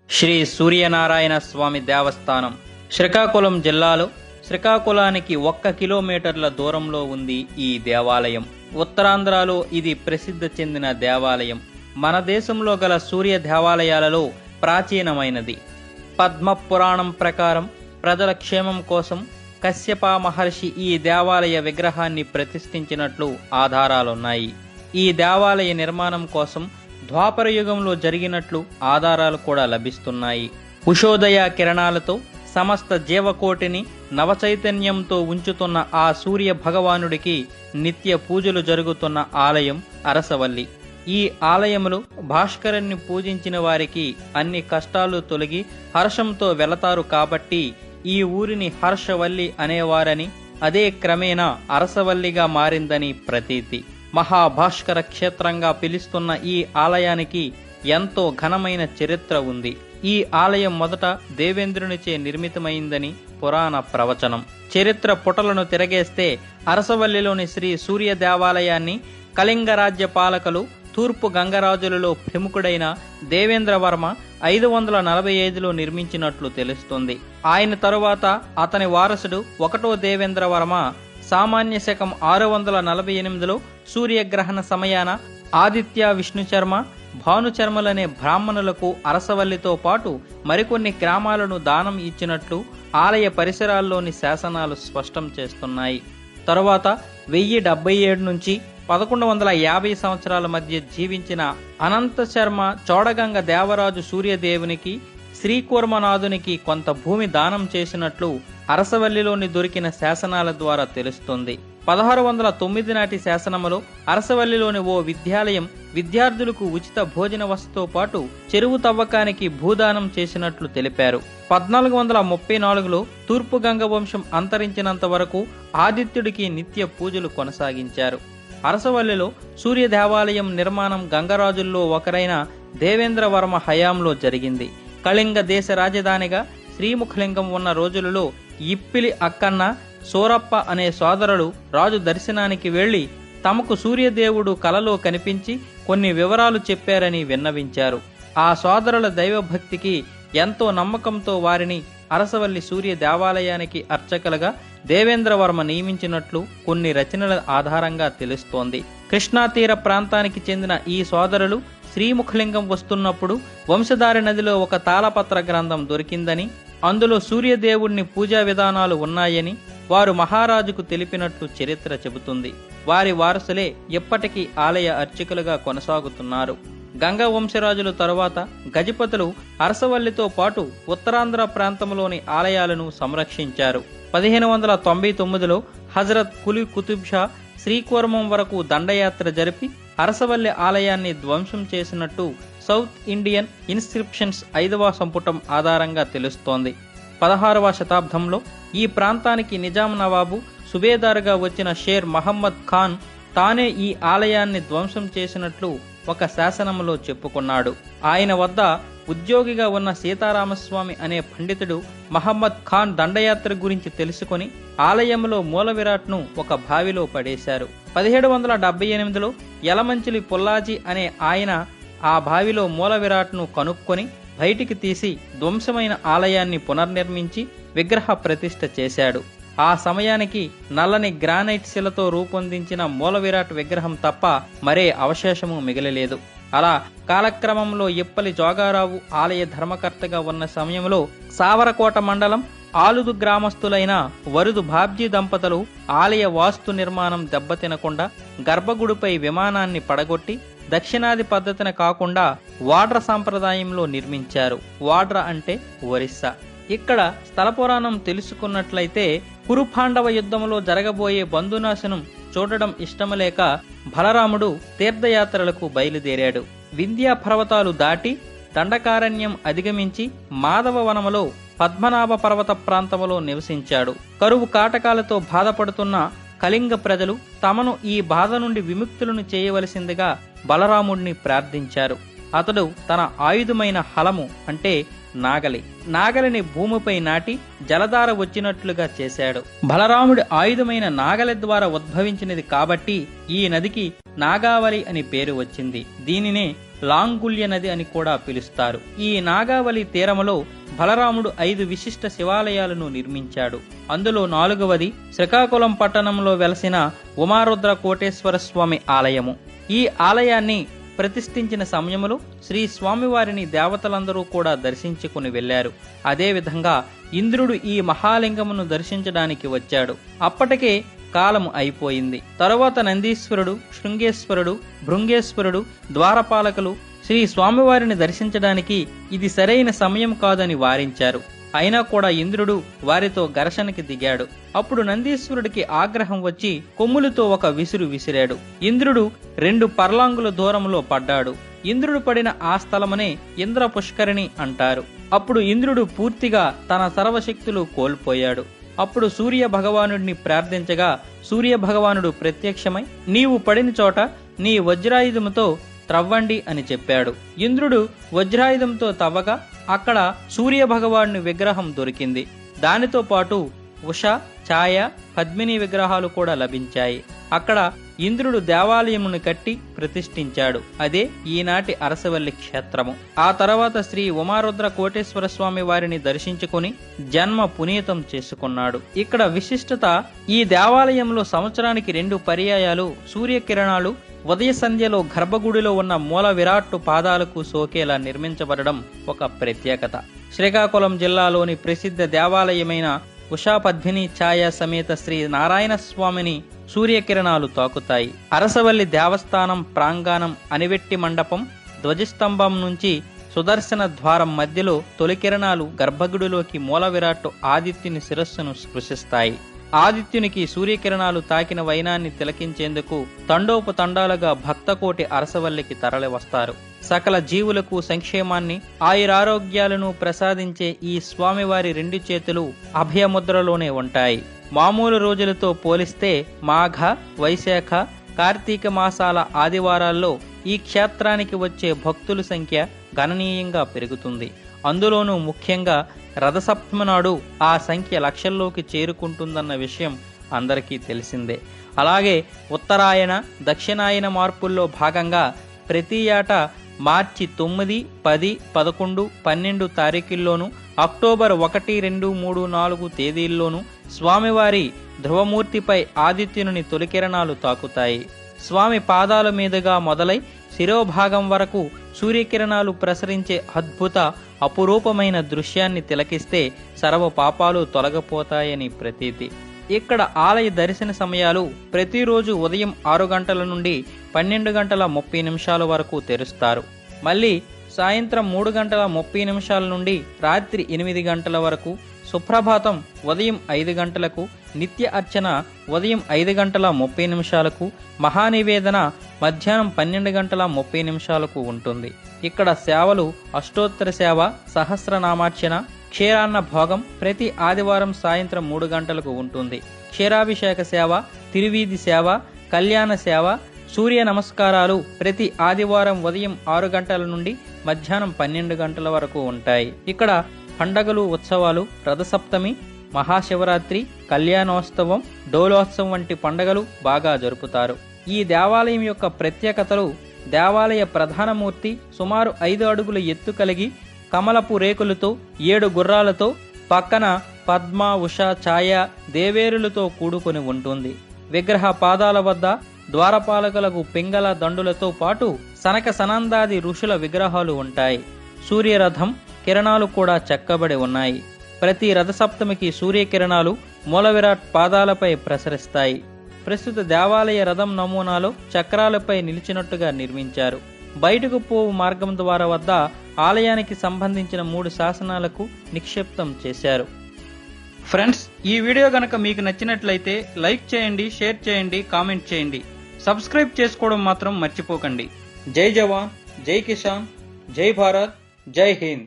శ్రీ సూర్యనారాయణ స్వామి దేవస్థానం శ్రీకాకుళం జిల్లాలో శ్రీకాకుళానికి 1 కిలోమీటర్ల దూరంలో ఉంది ఈ దేవాలయం. ఉత్తరాంధ్రలో ఇది ప్రసిద్ధి చెందిన దేవాలయం. మన దేశంలో గల సూర్య దేవాలయాలలో ప్రాచీనమైనది. పద్మ పురాణం ప్రకారం ప్రజల క్షేమం కోసం కశ్యప మహర్షి ఈ దేవాలయ విగ్రహాన్ని ప్రతిష్ఠించినట్లు ఆధారాలున్నాయి. ఈ దేవాలయ నిర్మాణం కోసం ద్వాపర యుగంలో జరిగినట్లు ఆధారాలు కూడా లభిస్తున్నాయి. ఉషోదయ కిరణాలతో సమస్త జీవకోటిని నవచైతన్యంతో ఉంచుతున్న ఆ సూర్య భగవానుడికి నిత్య పూజలు జరుగుతున్న ఆలయం అరసవల్లి. ఈ ఆలయములో భాస్కరుణ్ణి పూజించిన వారికి అన్ని కష్టాలు తొలగి హర్షంతో వెళతారు కాబట్టి ఈ ఊరిని హర్షవల్లి అనేవారని, అదే క్రమేణా అరసవల్లిగా మారిందని ప్రతీతి. మహాభాస్కర క్షేత్రంగా పిలుస్తున్న ఈ ఆలయానికి ఎంతో ఘనమైన చరిత్ర ఉంది. ఈ ఆలయం మొదట దేవేంద్రునిచే నిర్మితమైందని పురాణ ప్రవచనం. చరిత్ర పుటలను తిరగేస్తే అరసవల్లిలోని శ్రీ సూర్య దేవాలయాన్ని కళింగ రాజ్య పాలకులు తూర్పు గంగరాజులలో ప్రముఖుడైన దేవేంద్రవర్మ 545లో నిర్మించినట్లు తెలుస్తుంది. ఆయన తరువాత అతని వారసుడు 1వ దేవేంద్రవర్మ సామాన్య శకం 648లో సూర్యగ్రహణ సమయాన ఆదిత్య విష్ణుచర్మ, భానుచర్మలనే బ్రాహ్మణులకు అరసవల్లితో పాటు మరికొన్ని గ్రామాలను దానం ఇచ్చినట్లు ఆలయ పరిసరాల్లోని శాసనాలు స్పష్టం చేస్తున్నాయి. తరువాత 1077 నుంచి 1150 సంవత్సరాల మధ్య జీవించిన అనంత శర్మ చోడగంగ దేవరాజు సూర్యదేవునికి, శ్రీకూర్మనాథునికి కొంత భూమి దానం చేసినట్లు అరసవల్లిలోని దొరికిన శాసనాల ద్వారా తెలుస్తుంది. 1609 నాటి శాసనములో అరసవల్లిలోని ఓ విద్యాలయం విద్యార్థులకు ఉచిత భోజన వసతితో పాటు చెరువు తవ్వకానికి భూదానం చేసినట్లు తెలిపారు. 1434లో తూర్పు గంగ వంశం అంతరించినంత వరకు ఆదిత్యుడికి నిత్య పూజలు కొనసాగించారు. అరసవల్లిలో సూర్య దేవాలయం నిర్మాణం గంగరాజుల్లో ఒకరైన దేవేంద్రవర్మ హయాంలో జరిగింది. కళింగ దేశ రాజధానిగా శ్రీముఖలింగం ఉన్న రోజులలో ఇప్పిలి అక్కన్న, సూరప్ప అనే సోదరులు రాజు దర్శనానికి వెళ్లి తమకు సూర్యదేవుడు కలలో కనిపించి కొన్ని వివరాలు చెప్పారని విన్నవించారు. ఆ సోదరుల దైవభక్తికి ఎంతో నమ్మకంతో వారిని అరసవల్లి సూర్య దేవాలయానికి అర్చకులుగా దేవేంద్రవర్మ నియమించినట్లు కొన్ని రచనల ఆధారంగా తెలుస్తోంది. కృష్ణా తీర ప్రాంతానికి చెందిన ఈ సోదరులు శ్రీముఖలింగం వస్తున్నప్పుడు వంశధారి నదిలో ఒక తాళపత్ర గ్రంథం దొరికిందని, అందులో సూర్యదేవుణ్ణి పూజా విధానాలు ఉన్నాయని వారు మహారాజుకు తెలిపినట్లు చరిత్ర చెబుతుంది. వారి వారసులే ఇప్పటికీ ఆలయ అర్చకులుగా కొనసాగుతున్నారు. గంగ వంశరాజుల తరువాత గజపతులు అరసవల్లితో పాటు ఉత్తరాంధ్ర ప్రాంతంలోని ఆలయాలను సంరక్షించారు. 1599లో హజరత్ కులీ కుతుబ్ షా శ్రీకూర్మం వరకు దండయాత్ర జరిపి అరసవల్లి ఆలయాన్ని ధ్వంసం చేసినట్టు సౌత్ ఇండియన్ ఇన్స్క్రిప్షన్స్ 5వ సంపుటం ఆధారంగా తెలుస్తోంది. 16వ శతాబ్దంలో ఈ ప్రాంతానికి నిజాం నవాబు సుబేదారుగా వచ్చిన షేర్ మహమ్మద్ ఖాన్ తానే ఈ ఆలయాన్ని ధ్వంసం చేసినట్లు ఒక శాసనంలో చెప్పుకున్నాడు. ఆయన వద్ద ఉద్యోగిగా ఉన్న సీతారామస్వామి అనే పండితుడు మహమ్మద్ ఖాన్ దండయాత్ర గురించి తెలుసుకొని ఆలయంలో మూల విరాట్ను ఒక బావిలో పడేశారు. 1778లో యలమంచిలి పుల్లాజీ అనే ఆయన ఆ బావిలో మూల విరాట్ను కనుక్కొని బయటికి తీసి ధ్వంసమైన ఆలయాన్ని పునర్నిర్మించి విగ్రహ ప్రతిష్ఠ చేశాడు. ఆ సమయానికి నల్లని గ్రానైట్ శిలతో రూపొందించిన మూల విరాట్ విగ్రహం తప్ప మరే అవశేషము మిగలలేదు. అలా కాలక్రమంలో ఇప్పలి జోగారావు ఆలయ ధర్మకర్తగా ఉన్న సమయంలో సావరకోట మండలం ఆలుదు గ్రామస్తులైన వరుదు బాబ్జీ దంపతులు ఆలయ వాస్తు నిర్మాణం దెబ్బతినకుండా గర్భగుడిపై విమానాన్ని పడగొట్టి దక్షిణాది పద్ధతిన కాకుండా వాడ్ర సాంప్రదాయంలో నిర్మించారు. వాడ్ర అంటే ఒరిస్సా. ఇక్కడ స్థల పురాణం తెలుసుకున్నట్లయితే కురుపాండవ యుద్ధంలో జరగబోయే బంధునాశనం చూడడం ఇష్టమలేక బలరాముడు తీర్థయాత్రలకు బయలుదేరాడు. వింధ్యా పర్వతాలు దాటి దండకారణ్యం అధిగమించి మాధవ వనములో పద్మనాభ పర్వత ప్రాంతంలో నివసించాడు. కరువు కాటకాలతో బాధపడుతున్న కళింగ ప్రజలు తమను ఈ బాధ నుండి విముక్తులను చేయవలసిందిగా బలరాముడిని ప్రార్థించారు. అతడు తన ఆయుధమైన హలము అంటే నాగలిని భూమిపై నాటి జలధార వచ్చినట్లుగా చేశాడు. బలరాముడి ఆయుధమైన నాగలి ద్వారా ఉద్భవించినది కాబట్టి ఈ నదికి నాగావళి అని పేరు వచ్చింది. దీనినే లాంగుల్య నది అని కూడా పిలుస్తారు. ఈ నాగావళి తీరములో బలరాముడు 5 విశిష్ట శివాలయాలను నిర్మించాడు. అందులో 4వది శ్రీకాకుళం పట్టణంలో వెలసిన ఉమారుద్ర కోటేశ్వర స్వామి ఆలయము. ఈ ఆలయాన్ని ప్రతిష్ఠించిన సమయంలో శ్రీ స్వామివారిని దేవతలందరూ కూడా దర్శించుకుని వెళ్లారు. అదేవిధంగా ఇంద్రుడు ఈ మహాలింగమును దర్శించడానికి వచ్చాడు. అప్పటికే కాలం అయిపోయింది. తరువాత నందీశ్వరుడు, శృంగేశ్వరుడు, భృంగేశ్వరుడు, ద్వారపాలకులు శ్రీ స్వామివారిని దర్శించడానికి ఇది సరైన సమయం కాదని వారించారు. అయినా కూడా ఇంద్రుడు వారితో ఘర్షణకి దిగాడు. అప్పుడు నందీశ్వరుడికి ఆగ్రహం వచ్చి కొమ్ములతో ఒక విసురు విసిరాడు. ఇంద్రుడు 2 పర్లాంగుల దూరంలో పడ్డాడు. ఇంద్రుడు పడిన ఆ స్థలమనే ఇంద్ర పుష్కరిణి అంటారు. అప్పుడు ఇంద్రుడు పూర్తిగా తన సర్వశక్తులు కోల్పోయాడు. అప్పుడు సూర్య భగవానుడిని ప్రార్థించగా సూర్య భగవానుడు ప్రత్యక్షమై నీవు పడిన చోట నీ వజ్రాయుధముతో త్రవ్వండి అని చెప్పాడు. ఇంద్రుడు వజ్రాయుధంతో తవ్వగా అక్కడ సూర్య భగవానుని విగ్రహం దొరికింది. దానితో పాటు ఉష, ఛాయ, పద్మిని విగ్రహాలు కూడా లభించాయి. అక్కడ ఇంద్రుడు దేవాలయమును కట్టి ప్రతిష్ఠించాడు. అదే ఈనాటి అరసవల్లి క్షేత్రము. ఆ తర్వాత శ్రీ ఉమారుద్ర కోటేశ్వర స్వామి వారిని దర్శించుకుని జన్మ పునీతం చేసుకున్నాడు. ఇక్కడ విశిష్టత, ఈ దేవాలయంలో సంవత్సరానికి 2 పర్యాయాలు సూర్యకిరణాలు ఉదయ సంధ్యలో గర్భగుడిలో ఉన్న మూల విరాట్టు పాదాలకు సోకేలా నిర్మించబడడం ఒక ప్రత్యేకత. శ్రీకాకుళం జిల్లాలోని ప్రసిద్ధ దేవాలయమైన ఉషా పద్మిని ఛాయ సమేత శ్రీ నారాయణ స్వామిని సూర్యకిరణాలు తాకుతాయి. అరసవల్లి దేవస్థానం ప్రాంగణం అనివెట్టి మండపం ధ్వజస్తంభం నుంచి సుదర్శన ద్వారం మధ్యలో తొలి కిరణాలు గర్భగుడిలోకి మూల విరాట్టు ఆదిత్యుని శిరస్సును స్పృశిస్తాయి. ఆదిత్యునికి సూర్యకిరణాలు తాకిన వైనాన్ని తిలకించేందుకు తండోపతండాలుగా భక్తకోటి అరసవల్లికి తరలి వస్తారు. సకల జీవులకు సంక్షేమాన్ని, ఆయురారోగ్యాలను ప్రసాదించే ఈ స్వామివారి 2 చేతులు అభయముద్రలోనే ఉంటాయి. మామూలు రోజులతో పోలిస్తే మాఘ, వైశాఖ, కార్తీక మాసాల ఆదివారాల్లో ఈ క్షేత్రానికి వచ్చే భక్తుల సంఖ్య గణనీయంగా పెరుగుతుంది. అందులోనూ ముఖ్యంగా రథసప్తమి నాడు ఆ సంఖ్య లక్షల్లోకి చేరుకుంటుందన్న విషయం అందరికీ తెలిసిందే. అలాగే ఉత్తరాయణ, దక్షిణాయన మార్పుల్లో భాగంగా ప్రతి ఏటా మార్చి 9, 10, 11, 12 తారీఖుల్లోనూ, అక్టోబర్ 1, 2, 3, 4 తేదీల్లోనూ స్వామివారి ధ్రువమూర్తిపై ఆదిత్యుని తొలికిరణాలు తాకుతాయి. స్వామి పాదాల మీదుగా మొదలై శిరోభాగం వరకు సూర్యకిరణాలు ప్రసరించే అద్భుత అపురూపమైన దృశ్యాన్ని తిలకిస్తే సర్వ పాపాలు తొలగిపోతాయని ప్రతీతి. ఇక్కడ ఆలయ దర్శన సమయాలు ప్రతిరోజు ఉదయం 6 గంటల నుండి 12 గంటల 30 నిమిషాల వరకు తెరుస్తారు. మళ్ళీ సాయంత్రం 3 గంటల 30 నిమిషాల నుండి రాత్రి 8 గంటల వరకు, సుప్రభాతం ఉదయం 5 గంటలకు, నిత్య అర్చన ఉదయం 5 గంటల 30 నిమిషాలకు, మహానివేదన మధ్యాహ్నం 12 గంటల 30 నిమిషాలకు ఉంటుంది. ఇక్కడ సేవలు అష్టోత్తర సేవ, సహస్రనామార్చన, క్షీరాన్న భోగం ప్రతి ఆదివారం సాయంత్రం 3 గంటలకు ఉంటుంది. క్షీరాభిషేక సేవ, తిరువీధి సేవ, కళ్యాణ సేవ, సూర్య నమస్కారాలు ప్రతి ఆదివారం ఉదయం 6 గంటల నుండి మధ్యాహ్నం 12 గంటల వరకు ఉంటాయి. ఇక్కడ పండగలు, ఉత్సవాలు, రథసప్తమి, మహాశివరాత్రి, కళ్యాణోత్సవం, డోలోత్సవం వంటి పండగలు బాగా జరుపుతారు. ఈ దేవాలయం యొక్క ప్రత్యేకతలు: దేవాలయ ప్రధానమూర్తి సుమారు 5 అడుగుల ఎత్తు కలిగి కమలపు రేకులతో 7 గుర్రాలతో పక్కన పద్మ, ఉష, ఛాయ, దేవేరులతో కూడుకొని ఉంటుంది. విగ్రహ పాదాల వద్ద ద్వారపాలకులకు పింగళ దండులతో పాటు సనక సనందాది ఋషుల విగ్రహాలు ఉంటాయి. సూర్యరథం కిరణాలు కూడా చెక్కబడి ఉన్నాయి. ప్రతి రథసప్తమికి సూర్యకిరణాలు మూల విరాట్ పాదాలపై ప్రసరిస్తాయి. ప్రస్తుత దేవాలయ రథం నమూనాలో చక్రాలపై నిలిచినట్టుగా నిర్మించారు. బయటకు పోవు మార్గం ద్వారా వద్ద ఆలయానికి సంబంధించిన 3 శాసనాలకు నిక్షిప్తం చేశారు. ఫ్రెండ్స్, ఈ వీడియో గనక మీకు నచ్చినట్లయితే లైక్ చేయండి, షేర్ చేయండి, కామెంట్ చేయండి. సబ్స్క్రైబ్ చేసుకోవడం మాత్రం మర్చిపోకండి. జై జవాన్, జై కిసాన్, జై భారత్, జై హింద్.